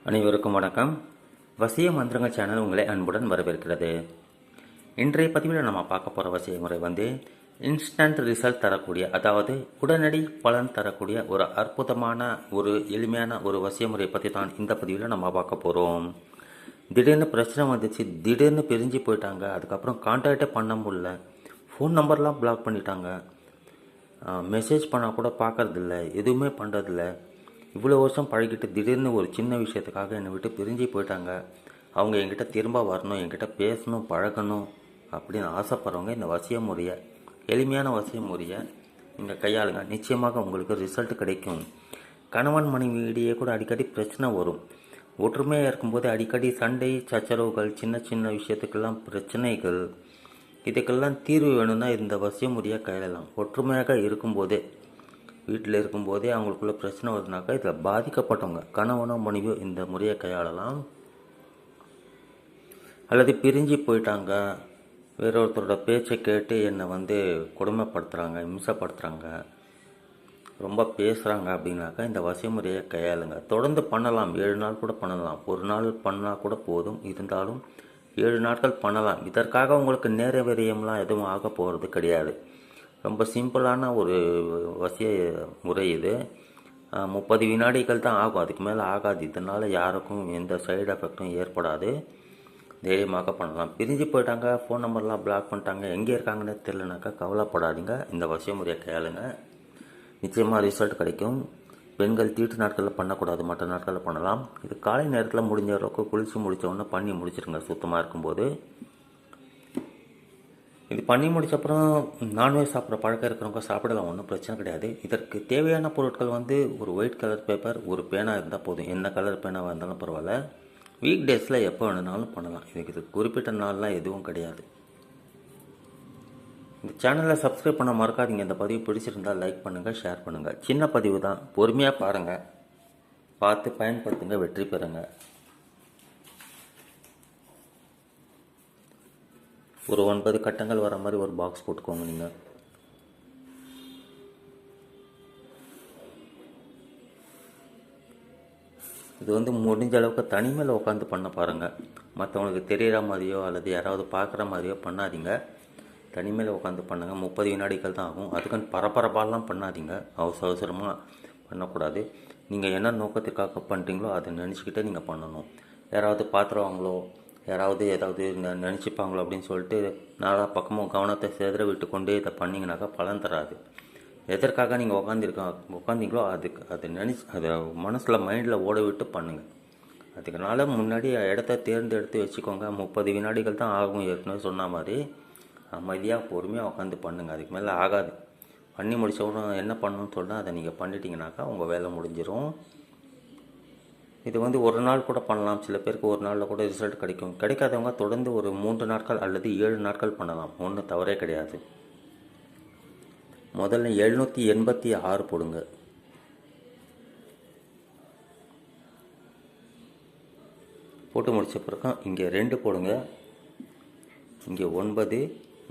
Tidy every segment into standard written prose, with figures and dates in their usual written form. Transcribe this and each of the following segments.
அனைவருக்கும் வணக்கம். வசிய மந்திரங்கள் சேனல் உங்களை அன்புடன் வரவேற்கிறது. இன்றைய பதிவில் நம்ம பார்க்க போகிற வசிய முறை இன்ஸ்டன்ட் ரிசல்ட் தரக்கூடிய, அதாவது உடனடி பலன் தரக்கூடிய ஒரு அற்புதமான ஒரு எளிமையான ஒரு வசிய முறையை பற்றி தான் இந்த பதிவில் நம்ம பார்க்க போகிறோம். திடீர்னு பிரச்சனை வந்துச்சு, திடீர்னு பிரிஞ்சு போயிட்டாங்க, அதுக்கப்புறம் கான்டாக்டே பண்ண முடியல, ஃபோன் நம்பர்லாம் பிளாக் பண்ணிட்டாங்க, மெசேஜ் பண்ணால் கூட பார்க்கறதில்ல, எதுவுமே பண்ணுறதில்ல, இவ்வளோ வருஷம் பழகிட்டு திடீர்னு ஒரு சின்ன விஷயத்துக்காக என்னை விட்டு பிரிஞ்சு போயிட்டாங்க, அவங்க என்கிட்ட திரும்ப வரணும், என்கிட்ட பேசணும், பழகணும் அப்படின்னு ஆசைப்படுறவங்க இந்த வசிய முறையை, எளிமையான வசிய முறையை நீங்கள் கையாளுங்க. நிச்சயமாக உங்களுக்கு ரிசல்ட் கிடைக்கும். கணவன் மனைவியிடையே கூட அடிக்கடி பிரச்சனை வரும். ஒற்றுமையாக இருக்கும்போது அடிக்கடி சண்டை சச்சரவுகள், சின்ன சின்ன விஷயத்துக்கெல்லாம் பிரச்சனைகள், இதுக்கெல்லாம் தீர்வு வேணும்னா இந்த வசிய முறையை கையாளலாம். ஒற்றுமையாக இருக்கும்போதே, வீட்டில் இருக்கும்போதே அவங்களுக்குள்ள பிரச்சனை வருதுனாக்கா இதில் பாதிக்கப்பட்டவங்க கணவனோ மனைவியோ இந்த முறையை கையாளலாம். அல்லது பிரிஞ்சு போயிட்டாங்க, வேறொருத்தரோட பேச்சை கேட்டு என்னை கொடுமைப்படுத்துகிறாங்க, இம்சப்படுத்துகிறாங்க, ரொம்ப பேசுகிறாங்க அப்படின்னாக்கா இந்த வசிய முறையை கையாளுங்க. தொடர்ந்து பண்ணலாம், 7 நாள் கூட பண்ணலாம், ஒரு நாள் பண்ணால் கூட போதும், இருந்தாலும் 7 நாட்கள் பண்ணலாம். இதற்காக உங்களுக்கு நேர விரயம்லாம் எதுவும் ஆக போகிறது கிடையாது. ரொம்ப சிம்பிளான ஒரு வசிய முறை இது. 30 வினாடிகள் தான் ஆகும், அதுக்கு மேலே ஆகாது. இதனால் யாருக்கும் எந்த சைடு எஃபெக்டும் ஏற்படாது. தைரியமாக பண்ணலாம். பிரிஞ்சு போயிட்டாங்க, ஃபோன் நம்பர்லாம் பிளாக் பண்ணிட்டாங்க, எங்கே இருக்காங்கன்னு தெரியலனாக்கா கவலைப்படாதீங்க, இந்த வசிய முறையை கையாளுங்க. நிச்சயமாக ரிசல்ட் கிடைக்கும். பெண்கள் தீட்டு நாட்களில் பண்ணக்கூடாது, மற்ற நாட்களில் பண்ணலாம். இது காலை நேரத்தில் முடிஞ்ச அளவுக்கு குளித்து முடித்தவொடனே பண்ணி முடிச்சிருங்க, சுத்தமாக இருக்கும்போது. இது பண்ணி முடிச்சப்பறம் நான்வெஜ் சாப்பிட்ற பழக்கம் இருக்கிறவங்க சாப்பிடலாம், ஒன்றும் பிரச்சனை கிடையாது. இதற்கு தேவையான பொருட்கள் ஒரு ஒயிட் கலர் பேப்பர், ஒரு பேனா இருந்தால் போதும். என்ன கலர் பேனாவாக இருந்தாலும் பரவாயில்ல. வீக் டேஸில் எப்போ வேணுனாலும் பண்ணலாம். இது குறிப்பிட்ட நாள்லாம் எதுவும் கிடையாது. இந்த சேனலை சப்ஸ்கிரைப் பண்ண மறக்காதீங்க. இந்த பதிவு பிடிச்சிருந்தால் லைக் பண்ணுங்கள், ஷேர் பண்ணுங்கள். சின்ன பதிவு தான், பொறுமையாக பாருங்கள், பார்த்து பயன்படுத்துங்க, வெற்றி பெறுங்க. ஒரு 9 கட்டங்கள் வர மாதிரி ஒரு பாக்ஸ் போட்டுக்கோங்க. நீங்கள் இது முடிஞ்ச அளவுக்கு தனிமையில் உட்காந்து பண்ண பாருங்கள். மற்றவங்களுக்கு தெரிகிற மாதிரியோ அல்லது யாராவது பார்க்குற மாதிரியோ பண்ணாதீங்க. தனிமையில் உட்காந்து பண்ணுங்கள். 30 வினாடிகள் தான் ஆகும். அதுக்குன்னு பரபரப்பாலாம் பண்ணாதீங்க, அவசரமாக பண்ணக்கூடாது. நீங்கள் என்ன நோக்கத்துக்காக பண்ணுறீங்களோ அதை நினச்சிக்கிட்டே நீங்கள் பண்ணணும். யாராவது பார்த்துருவாங்களோ, யாராவது ஏதாவது நினச்சிப்பாங்களோ அப்படின்னு சொல்லிட்டு நாலா பக்கமும் கவனத்தை சிதற விட்டு கொண்டே இதை பண்ணிங்கனாக்கா பலன் தராது. எதற்காக நீங்கள் உட்காந்தீங்களோ அதை அதை மனசில் மைண்டில் ஓட விட்டு பண்ணுங்கள். அதுக்குனால முன்னாடி இடத்த தேர்ந்தெடுத்து வச்சுக்கோங்க. 30 வினாடிகள் தான் ஆகும். ஏற்கனவே சொன்ன மாதிரி அமைதியாக பொறுமையாக உட்காந்து பண்ணுங்கள். அதுக்கு மேலே ஆகாது. பண்ணி முடித்தவுடனே என்ன பண்ணணும்னு சொன்னால் அதை நீங்கள் பண்ணிட்டீங்கனாக்கா உங்கள் வேலை முடிஞ்சிடும். இது ஒரு நாள் கூட பண்ணலாம். சில பேருக்கு ஒரு நாளில் கூட ரிசல்ட் கிடைக்கும். கிடைக்காதவங்க தொடர்ந்து ஒரு 3 நாட்கள் அல்லது 7 நாட்கள் பண்ணலாம். ஒன்றும் தவறே கிடையாது. முதல்ல 786 போடுங்க. போட்டு முடித்த பிறகு இங்கே 2 போடுங்க, இங்கே 9,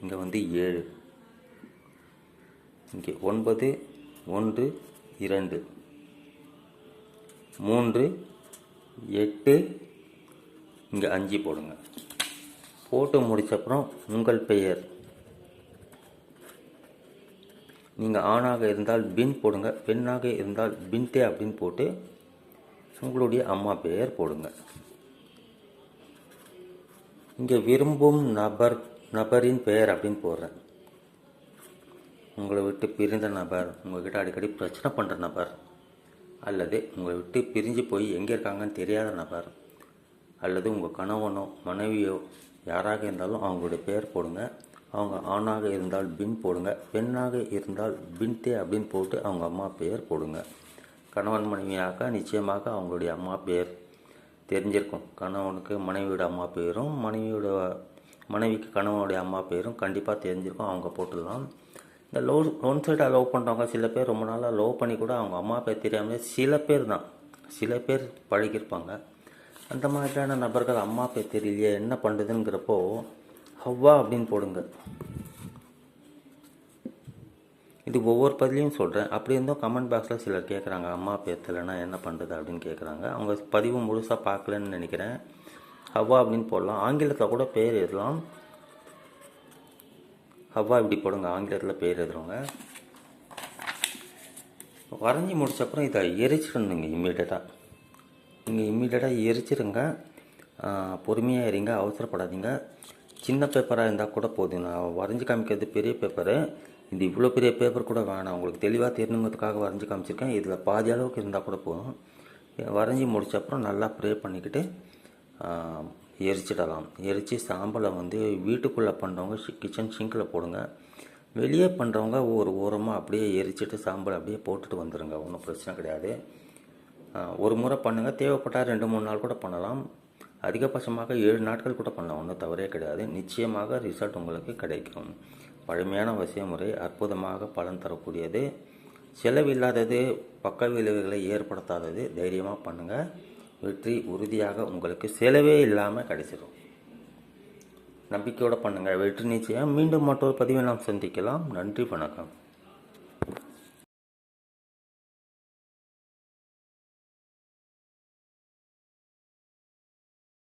இங்கே 7, இங்கே 9, 1, 2, 3, 8, இங்கே 5 போடுங்க. போட்டு முடிச்சப்புறம் உங்கள் பெயர், நீங்கள் ஆணாக இருந்தால் பின் போடுங்க, பெண்ணாக இருந்தால் பின்தே அப்படின்னு போட்டு உங்களுடைய அம்மா பெயர் போடுங்க. இங்கே விரும்பும் நபரின் பெயர் அப்படின்னு போடுறேன். உங்களை விட்டு பிரிந்த நபர், உங்கள்கிட்ட அடிக்கடி பிரச்சனை பண்ணுற நபர், அல்லது உங்களை விட்டு பிரிஞ்சு போய் எங்கே இருக்காங்கன்னு தெரியாத நபர், அல்லது உங்கள் கணவனோ மனைவியோ யாராக இருந்தாலும் அவங்களுடைய பெயர் போடுங்க. அவங்க ஆணாக இருந்தால் பின் போடுங்க, பெண்ணாக இருந்தால் பின்தே அப்படின்னு போட்டு அவங்க அம்மா பெயர் போடுங்க. கணவன் மனைவியாக நிச்சயமாக அவங்களுடைய அம்மா பெயர் தெரிஞ்சிருக்கும். கணவனுக்கு மனைவியோட அம்மா பெயரும், மனைவிக்கு கணவனுடைய அம்மா பெயரும் கண்டிப்பாக தெரிஞ்சிருக்கும். அவங்க போட்டுடலாம். இந்த லோன் சைடாக லவ் பண்ணுறவங்க சில பேர் ரொம்ப நாளாக லவ் பண்ணி கூட அவங்க அம்மா பேர் தெரியாமலே சில பேர் பழகியிருப்பாங்க. அந்த மாதிரியான நபர்கள் அம்மா பேர் தெரியலையே என்ன பண்ணுறதுங்கிறப்போ ஹவ்வா அப்படின்னு போடுங்க. இது ஒவ்வொரு பதிலையும் சொல்கிறேன். அப்படி இருந்தும் கமெண்ட் பாக்ஸில் சிலர் கேட்குறாங்க, அம்மா பேத்தலைன்னா என்ன பண்ணுறது அப்படின்னு கேட்குறாங்க. அவங்க பதிவு முழுசாக பார்க்கலன்னு நினைக்கிறேன். ஹவ்வா அப்படின்னு போடலாம், ஆங்கிலத்தில் கூட பேர் எழுதலாம். ஹவ்வா இப்படி போடுங்க, ஆங்கிலத்தில் பேர் எழுதுறவங்க. வரைஞ்சி முடிச்சப்பறம் இதை எரிச்சிடணுங்க இம்மீடியட்டாக. நீங்கள் இம்மீடியட்டாக எரிச்சிடுங்க. பொறுமையாக இருங்க, அவசரப்படாதீங்க. சின்ன பேப்பராக இருந்தால் கூட போதும். நான் வரைஞ்சி காமிக்கிறது பெரிய பேப்பரு. இது இவ்வளோ பெரிய பேப்பர் கூட வேணாம், உங்களுக்கு தெளிவாக தெரியணுங்கிறதுக்காக வரைஞ்சி காமிச்சிருக்கேன். இதில் பாதி அளவுக்கு இருந்தால் கூட போதும். வரைஞ்சி முடிச்சப்பறம் நல்லா ப்ரே பண்ணிக்கிட்டு எரிச்சிடலாம். எரித்து சாம்பலை வந்து வீட்டுக்குள்ளே பண்ணுறவங்க கிச்சன் சிங்கில் போடுங்க. வெளியே பண்ணுறவங்க ஒரு ஓரமாக அப்படியே எரிச்சிட்டு சாம்பல் அப்படியே போட்டுட்டு வந்துடுங்க, ஒன்றும் பிரச்சனை கிடையாது. ஒரு முறை பண்ணுங்கள், தேவைப்பட்டால் 2-3 நாள் கூட பண்ணலாம். அதிகபட்சமாக 7 நாட்கள் கூட பண்ணலாம், ஒன்றும் தவறே கிடையாது. நிச்சயமாக ரிசல்ட் உங்களுக்கு கிடைக்கும். பழமையான வசிய முறை அற்புதமாக பலன் தரக்கூடியது, செலவில்லாதது, பக்க விளைவுகளை ஏற்படுத்தாதது. தைரியமாக பண்ணுங்கள், வெற்றி உறுதியாக உங்களுக்கு செலவே இல்லாமல் கிடைச்சிடும். நம்பிக்கையோடு பண்ணுங்கள், வெற்றி நிச்சயம். மீண்டும் மற்றொரு பதிவை நாம் சந்திக்கலாம். நன்றி, வணக்கம்.